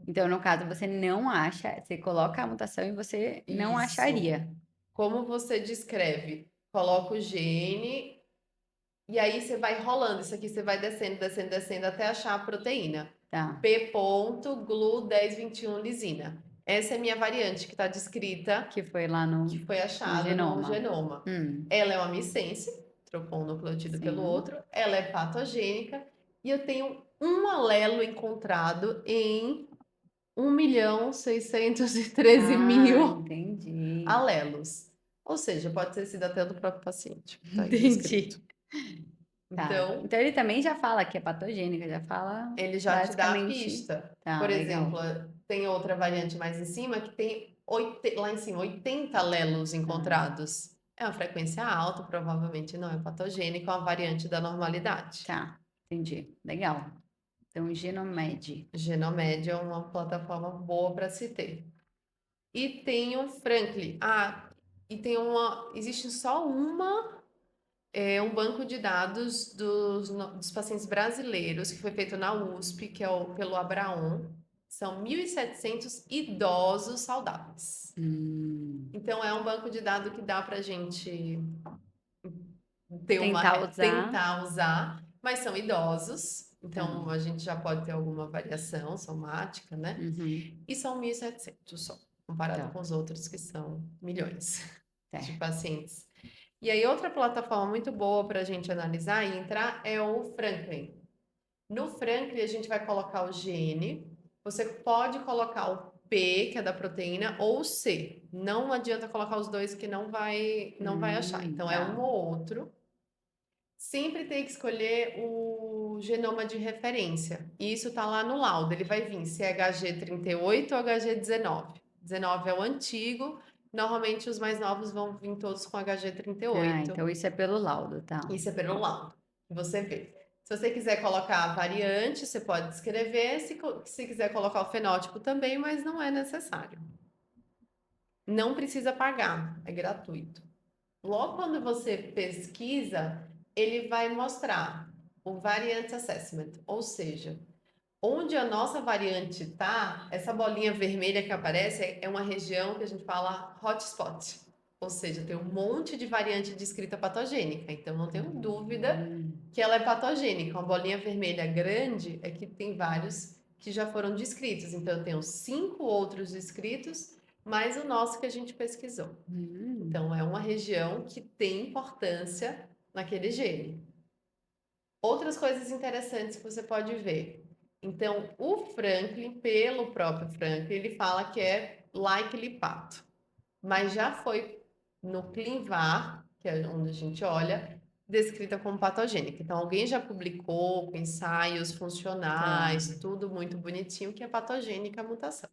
Speaker 1: Então, no caso, você não acha, você coloca a mutação e você não
Speaker 2: Isso.
Speaker 1: acharia.
Speaker 2: Como você descreve? Coloca o gene e aí você vai rolando. Isso aqui você vai descendo, descendo, descendo até achar a proteína.
Speaker 1: Tá.
Speaker 2: P.glu1021 lisina. Essa é a minha variante que está descrita,
Speaker 1: Que foi lá no
Speaker 2: que foi achada no genoma. Ela é uma missense, trocou um nucleotídeo pelo
Speaker 1: Sim.
Speaker 2: outro, ela é patogênica e eu tenho um alelo encontrado em 1.613.000
Speaker 1: entendi.
Speaker 2: alelos. Ou seja, pode ter sido até do próprio paciente. Tá aí
Speaker 1: Entendi.
Speaker 2: descrito.
Speaker 1: Tá.
Speaker 2: Então,
Speaker 1: Então ele também já fala que é patogênica, já fala
Speaker 2: ele já te dá a
Speaker 1: basicamente.
Speaker 2: pista.
Speaker 1: Tá,
Speaker 2: Por
Speaker 1: legal.
Speaker 2: exemplo, tem outra variante mais em cima que tem lá em cima 80 alelos encontrados. É uma frequência alta, provavelmente não é patogênica, é uma variante da normalidade.
Speaker 1: Tá, entendi. Legal. Então, Genomed.
Speaker 2: Genomed é uma plataforma boa para se ter. E tem o Franklin. E tem existe só um banco de dados dos pacientes brasileiros que foi feito na USP, que é pelo Abraon. são 1.700 idosos saudáveis. Então, é um banco de dados que dá para a gente tentar usar, mas são idosos, então a gente já pode ter alguma variação somática, né? E são 1.700 só, comparado com os outros que são milhões de pacientes. E aí, outra plataforma muito boa para a gente analisar e entrar é o Franklin. No Franklin, a gente vai colocar o gene, você pode colocar o P, que é da proteína, ou o C. Não adianta colocar os dois que não vai achar. Então, é um ou outro. Sempre tem que escolher o genoma de referência. E isso está lá no laudo. Ele vai vir se é HG38 ou HG19. 19 é o antigo. Normalmente os mais novos vão vir todos com HG38.
Speaker 1: Então isso é pelo laudo, tá?
Speaker 2: Isso é pelo laudo. Você vê. Se você quiser colocar a variante, você pode escrever. Se quiser colocar o fenótipo também, mas não é necessário. Não precisa pagar, é gratuito. Logo quando você pesquisa, ele vai mostrar o Variant Assessment, ou seja, onde a nossa variante está, essa bolinha vermelha que aparece é uma região que a gente fala hotspot, ou seja, tem um monte de variante descrita patogênica, então não tenho dúvida que ela é patogênica. Uma bolinha vermelha grande é que tem vários que já foram descritos, então eu tenho 5 outros descritos, mais o nosso que a gente pesquisou. Então, é uma região que tem importância naquele gene. Outras coisas interessantes que você pode ver. Então, o Franklin, pelo próprio Franklin, ele fala que é likely pato. Mas já foi no ClinVar, que é onde a gente olha, descrita como patogênica. Então, alguém já publicou com ensaios funcionais, tudo muito bonitinho, que é patogênica a mutação.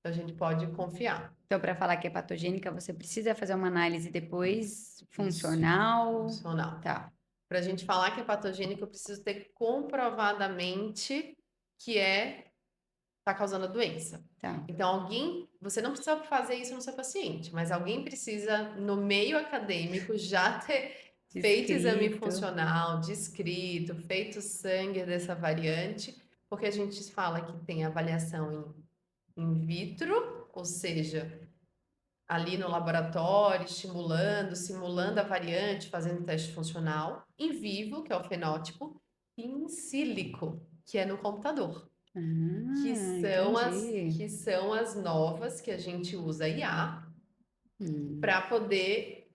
Speaker 2: Então, a gente pode confiar.
Speaker 1: Então, para falar que é patogênica, você precisa fazer uma análise depois funcional.
Speaker 2: Funcional.
Speaker 1: Tá.
Speaker 2: Para a gente falar que é patogênico, eu preciso ter comprovadamente que está causando a doença.
Speaker 1: Tá.
Speaker 2: Então, você não precisa fazer isso no seu paciente, mas alguém precisa, no meio acadêmico, já ter feito exame funcional, descrito, feito sangue dessa variante, porque a gente fala que tem avaliação in vitro, ou seja, ali no laboratório, simulando a variante, fazendo teste funcional, em vivo, que é o fenótipo, e em sílico, que é no computador. Que são as novas que a gente usa IA para poder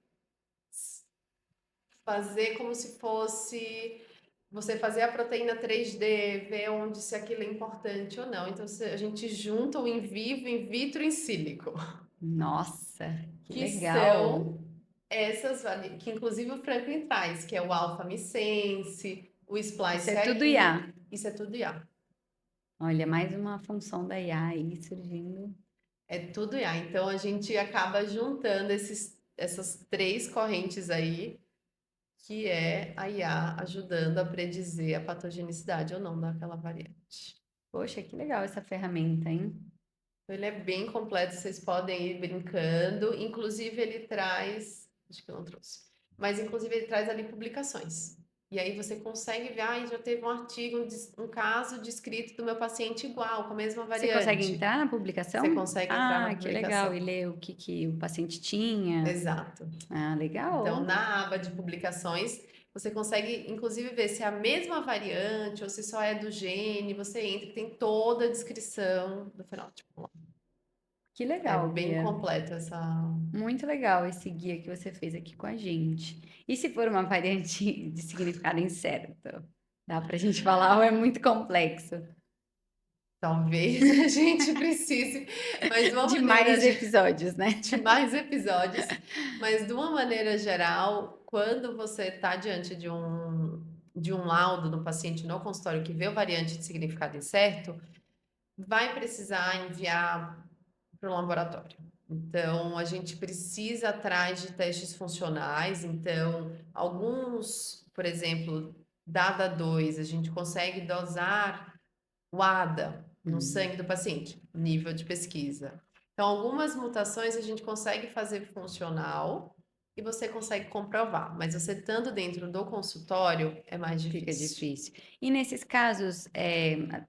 Speaker 2: fazer como se fosse você fazer a proteína 3D, ver onde se aquilo é importante ou não. Então a gente junta o in vivo, in vitro e in sílico.
Speaker 1: Nossa, que legal.
Speaker 2: São essas que inclusive o Franklin traz, que é o alfa-missense, o splice.
Speaker 1: Isso é tudo IA.
Speaker 2: Isso é tudo IA.
Speaker 1: Olha, mais uma função da IA aí surgindo.
Speaker 2: É tudo IA. Então a gente acaba juntando essas 3 correntes aí, que é a IA ajudando a predizer a patogenicidade ou não daquela variante.
Speaker 1: Poxa, que legal essa ferramenta, hein?
Speaker 2: Ele é bem completo, vocês podem ir brincando. Inclusive, ele traz. Acho que eu não trouxe. Mas, inclusive, ele traz ali publicações. E aí você consegue ver, já teve um artigo, um caso descrito do meu paciente igual, com a mesma variante.
Speaker 1: Você consegue entrar na publicação?
Speaker 2: Você consegue entrar na
Speaker 1: publicação.
Speaker 2: publicação.
Speaker 1: Que legal, e ler o que o paciente tinha.
Speaker 2: Exato.
Speaker 1: Legal.
Speaker 2: Então, na aba de publicações, você consegue, inclusive, ver se é a mesma variante ou se só é do gene. Você entra e tem toda a descrição do fenótipo.
Speaker 1: Que legal,
Speaker 2: É bem
Speaker 1: Bia.
Speaker 2: completo essa...
Speaker 1: Muito legal esse guia que você fez aqui com a gente. E se for uma variante de significado incerto? Dá pra gente falar ou é muito complexo?
Speaker 2: Talvez a gente precise, mas de uma
Speaker 1: De
Speaker 2: maneira
Speaker 1: mais episódios, né?
Speaker 2: de mais episódios, mas de uma maneira geral, quando você está diante de um laudo do paciente no consultório que vê o variante de significado incerto, vai precisar enviar para o laboratório. Então, a gente precisa atrás de testes funcionais. Então, alguns, por exemplo, DADA2, a gente consegue dosar o ADA no sangue do paciente, nível de pesquisa. Então, algumas mutações a gente consegue fazer funcional e você consegue comprovar, mas você estando dentro do consultório é mais
Speaker 1: Fica
Speaker 2: difícil.
Speaker 1: difícil. E nesses casos,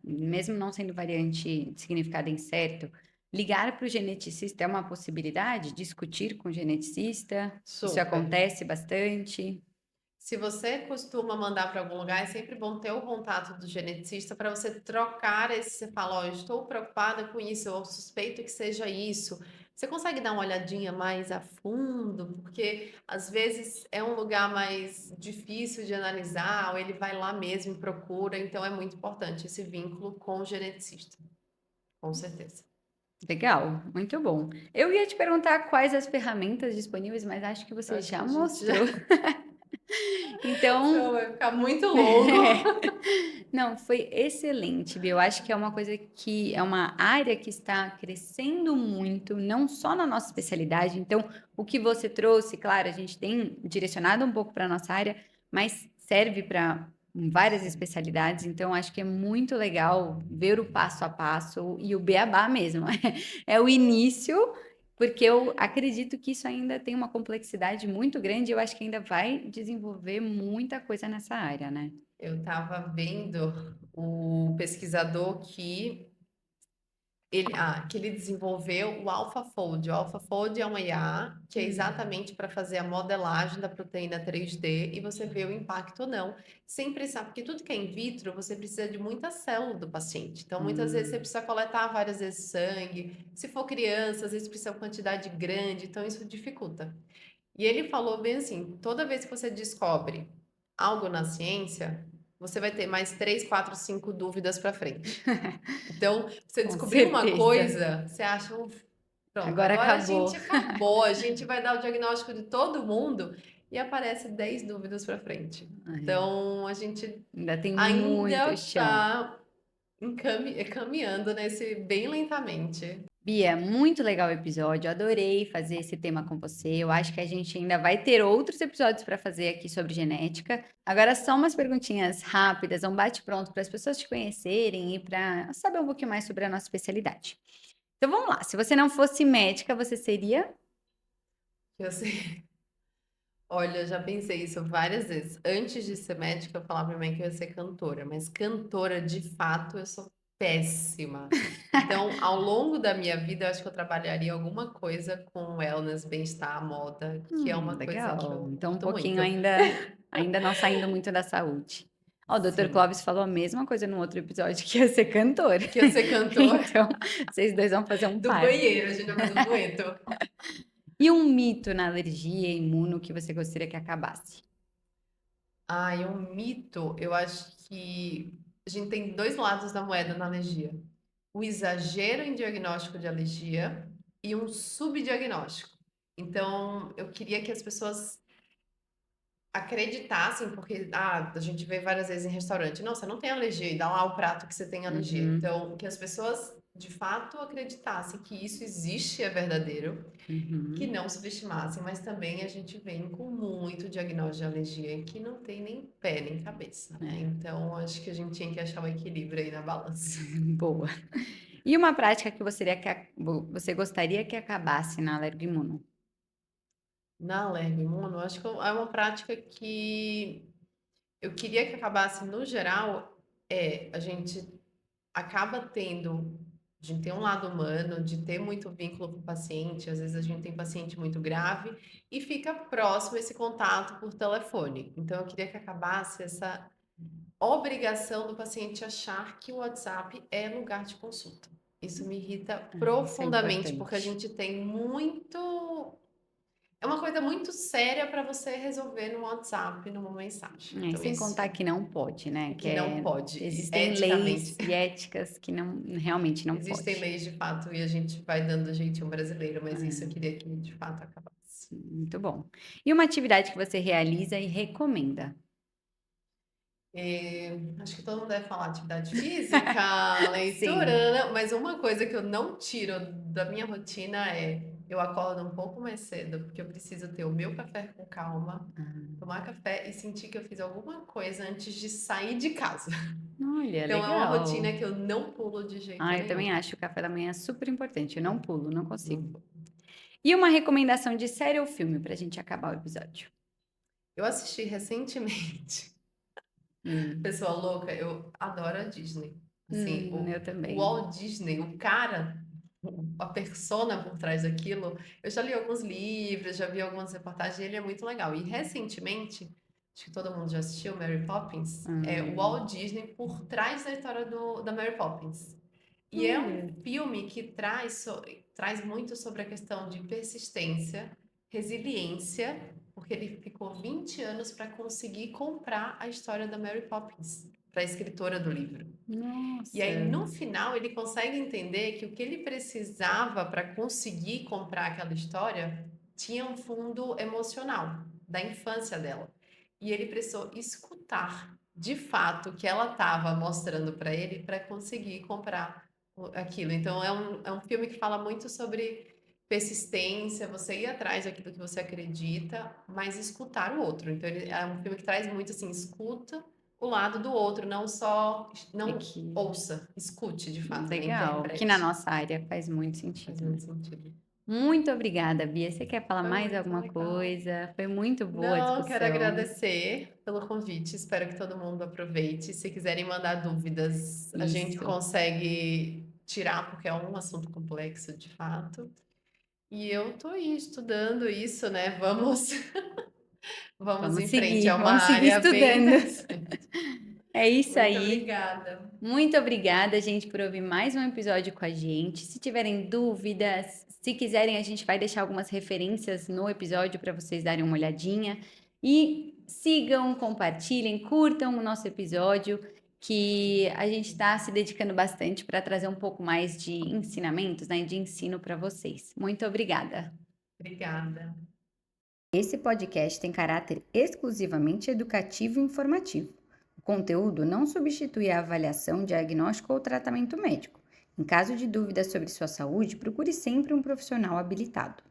Speaker 1: mesmo não sendo variante de significado incerto, ligar para o geneticista é uma possibilidade? Discutir com o geneticista? Isso
Speaker 2: Super.
Speaker 1: acontece bastante?
Speaker 2: Se você costuma mandar para algum lugar, é sempre bom ter o contato do geneticista para você trocar esse. Você fala, ó, eu estou preocupada com isso, eu suspeito que seja isso. Você consegue dar uma olhadinha mais a fundo? Porque às vezes é um lugar mais difícil de analisar, ou ele vai lá mesmo e procura, então é muito importante esse vínculo com o geneticista, com certeza.
Speaker 1: Legal, muito bom. Eu ia te perguntar quais as ferramentas disponíveis, mas acho que
Speaker 2: Eu
Speaker 1: você
Speaker 2: acho que
Speaker 1: já
Speaker 2: a gente já
Speaker 1: mostrou. Então,
Speaker 2: senão vai ficar muito longo.
Speaker 1: não, foi excelente, Bia. Eu acho que é uma coisa que é uma área que está crescendo muito, não só na nossa especialidade. Então, o que você trouxe, claro, a gente tem direcionado um pouco para a nossa área, mas serve para várias
Speaker 2: Sim.
Speaker 1: especialidades. Então, acho que é muito legal ver o passo a passo e o beabá mesmo. É o início, porque eu acredito que isso ainda tem uma complexidade muito grande. E eu acho que ainda vai desenvolver muita coisa nessa área, né?
Speaker 2: Eu estava vendo o pesquisador que ele desenvolveu o AlphaFold. O AlphaFold é uma IA que é exatamente para fazer a modelagem da proteína 3D e você vê o impacto ou não, sem precisar, porque tudo que é in vitro, você precisa de muita célula do paciente. Então, muitas vezes você
Speaker 1: Hum.
Speaker 2: precisa coletar várias vezes sangue. Se for criança, às vezes precisa uma quantidade grande, então isso dificulta. E ele falou bem assim: toda vez que você descobre algo na ciência, você vai ter mais 3, 4, 5 dúvidas para frente. Então, você
Speaker 1: Com
Speaker 2: descobriu uma
Speaker 1: certeza.
Speaker 2: coisa, você acha, pronto,
Speaker 1: Agora
Speaker 2: agora a
Speaker 1: acabou.
Speaker 2: gente acabou, a gente vai dar o diagnóstico de todo mundo e aparece 10 dúvidas para frente.
Speaker 1: É,
Speaker 2: Então, a gente
Speaker 1: ainda tem muito
Speaker 2: ainda
Speaker 1: chão.
Speaker 2: está caminhando nesse bem lentamente.
Speaker 1: Bia, muito legal o episódio. Adorei fazer esse tema com você. Eu acho que a gente ainda vai ter outros episódios para fazer aqui sobre genética. Agora, só umas perguntinhas rápidas, um bate-pronto para as pessoas te conhecerem e para saber um pouquinho mais sobre a nossa especialidade. Então, vamos lá. Se você não fosse médica, você seria?
Speaker 2: Eu sei. Olha, eu já pensei isso várias vezes. Antes de ser médica, eu falava pra minha mãe que eu ia ser cantora, mas cantora, de fato, eu sou péssima. Então, ao longo da minha vida, eu acho que eu trabalharia alguma coisa com wellness, bem-estar, moda, que é uma coisa que
Speaker 1: Legal.
Speaker 2: eu
Speaker 1: Então, um
Speaker 2: curto
Speaker 1: pouquinho
Speaker 2: muito.
Speaker 1: ainda não saindo muito da saúde. Ó, o Dr.
Speaker 2: Sim.
Speaker 1: Clóvis falou a mesma coisa no outro episódio, que ia ser cantor.
Speaker 2: Que ia ser cantor
Speaker 1: Então, vocês dois vão fazer um
Speaker 2: do
Speaker 1: par.
Speaker 2: banheiro, a gente vai fazer um dueto.
Speaker 1: E um mito na alergia e imuno que você gostaria que acabasse?
Speaker 2: Ah, e um mito, eu acho que a gente tem dois lados da moeda na alergia. O exagero em diagnóstico de alergia e um subdiagnóstico. Então, eu queria que as pessoas acreditassem, porque a gente vê várias vezes em restaurante, não, você não tem alergia, e dá lá o prato que você tem alergia.
Speaker 1: Uhum,
Speaker 2: Então, que as pessoas de fato acreditassem que isso existe, é verdadeiro, que
Speaker 1: uhum.
Speaker 2: não subestimassem, mas também a gente vem com muito diagnóstico de alergia que não tem nem pé nem cabeça, né?
Speaker 1: É,
Speaker 2: Então, acho que a gente tinha que achar um equilíbrio aí na balança.
Speaker 1: boa. E uma prática que você gostaria que acabasse na alergia imuno?
Speaker 2: Na alergimono, acho que é uma prática que eu queria que acabasse no geral, a gente acaba tendo de ter um lado humano, de ter muito vínculo com o paciente, às vezes a gente tem paciente muito grave e fica próximo esse contato por telefone. Então eu queria que acabasse essa obrigação do paciente achar que o WhatsApp é lugar de consulta. Isso me irrita
Speaker 1: Isso é
Speaker 2: profundamente, porque a
Speaker 1: importante.
Speaker 2: gente tem muito. É uma coisa muito séria para você resolver no WhatsApp, numa mensagem.
Speaker 1: É,
Speaker 2: Então,
Speaker 1: sem contar
Speaker 2: isso
Speaker 1: que não pode, né?
Speaker 2: que não pode,
Speaker 1: Existem
Speaker 2: eticamente.
Speaker 1: leis e éticas que não realmente não
Speaker 2: Existem
Speaker 1: pode.
Speaker 2: leis de fato e a gente vai dando o jeitinho brasileiro, mas isso eu queria que de fato acabasse.
Speaker 1: Muito bom. E uma atividade que você realiza e recomenda?
Speaker 2: Acho que todo mundo deve falar atividade física,
Speaker 1: Sim.
Speaker 2: leitura, né? Mas uma coisa que eu não tiro da minha rotina é eu acordo um pouco mais cedo, porque eu preciso ter o meu café com calma, tomar café e sentir que eu fiz alguma coisa antes de sair de casa.
Speaker 1: Olha,
Speaker 2: Então é uma
Speaker 1: legal.
Speaker 2: rotina que eu não pulo de jeito
Speaker 1: Ah, eu também
Speaker 2: nenhum.
Speaker 1: acho o café da manhã super importante. Eu não pulo, não consigo. E uma recomendação de série ou filme pra gente acabar o episódio?
Speaker 2: Eu assisti recentemente.
Speaker 1: Hum,
Speaker 2: Pessoa louca, eu adoro a Disney. Assim,
Speaker 1: eu
Speaker 2: o
Speaker 1: também.
Speaker 2: Walt Disney, o cara, a persona por trás daquilo, eu já li alguns livros, já vi algumas reportagens, ele é muito legal. E recentemente, acho que todo mundo já assistiu Mary Poppins, é o
Speaker 1: Hum,
Speaker 2: Walt Disney por trás da história da Mary Poppins. E é um
Speaker 1: olha,
Speaker 2: filme que traz muito sobre a questão de persistência, resiliência, porque ele ficou 20 anos para conseguir comprar a história da Mary Poppins, para a escritora do livro. E
Speaker 1: nossa,
Speaker 2: aí, no final, ele consegue entender que o que ele precisava para conseguir comprar aquela história tinha um fundo emocional da infância dela. E ele precisou escutar de fato o que ela estava mostrando para ele para conseguir comprar aquilo. Então, é um filme que fala muito sobre persistência, você ir atrás daquilo que você acredita, mas escutar o outro. Então, ele é um filme que traz muito assim, escuta o lado do outro, não só, não
Speaker 1: que
Speaker 2: ouça, escute de fato, né?
Speaker 1: legal, que na
Speaker 2: Interprete.
Speaker 1: nossa área faz muito
Speaker 2: Faz
Speaker 1: sentido, né?
Speaker 2: muito sentido.
Speaker 1: Muito obrigada, Bia. Você quer falar
Speaker 2: Foi
Speaker 1: mais
Speaker 2: muito
Speaker 1: alguma
Speaker 2: legal.
Speaker 1: coisa? Foi muito boa a
Speaker 2: Não, quero
Speaker 1: discussão.
Speaker 2: agradecer pelo convite. Espero que todo mundo aproveite. Se quiserem mandar dúvidas, a gente
Speaker 1: Isso.
Speaker 2: consegue tirar, porque é um assunto complexo de fato. E eu tô aí estudando isso, né? Vamos em frente, é uma
Speaker 1: Vamos seguir
Speaker 2: área bem
Speaker 1: estudando.
Speaker 2: interessante.
Speaker 1: É isso
Speaker 2: Muito
Speaker 1: aí.
Speaker 2: obrigada.
Speaker 1: Muito obrigada, gente, por ouvir mais um episódio com a gente. Se tiverem dúvidas, se quiserem, a gente vai deixar algumas referências no episódio para vocês darem uma olhadinha. E sigam, compartilhem, curtam o nosso episódio, que a gente está se dedicando bastante para trazer um pouco mais de ensinamentos, né, de ensino para vocês. Muito obrigada.
Speaker 2: Obrigada.
Speaker 1: Esse podcast tem caráter exclusivamente educativo e informativo. O conteúdo não substitui a avaliação, diagnóstico ou tratamento médico. Em caso de dúvidas sobre sua saúde, procure sempre um profissional habilitado.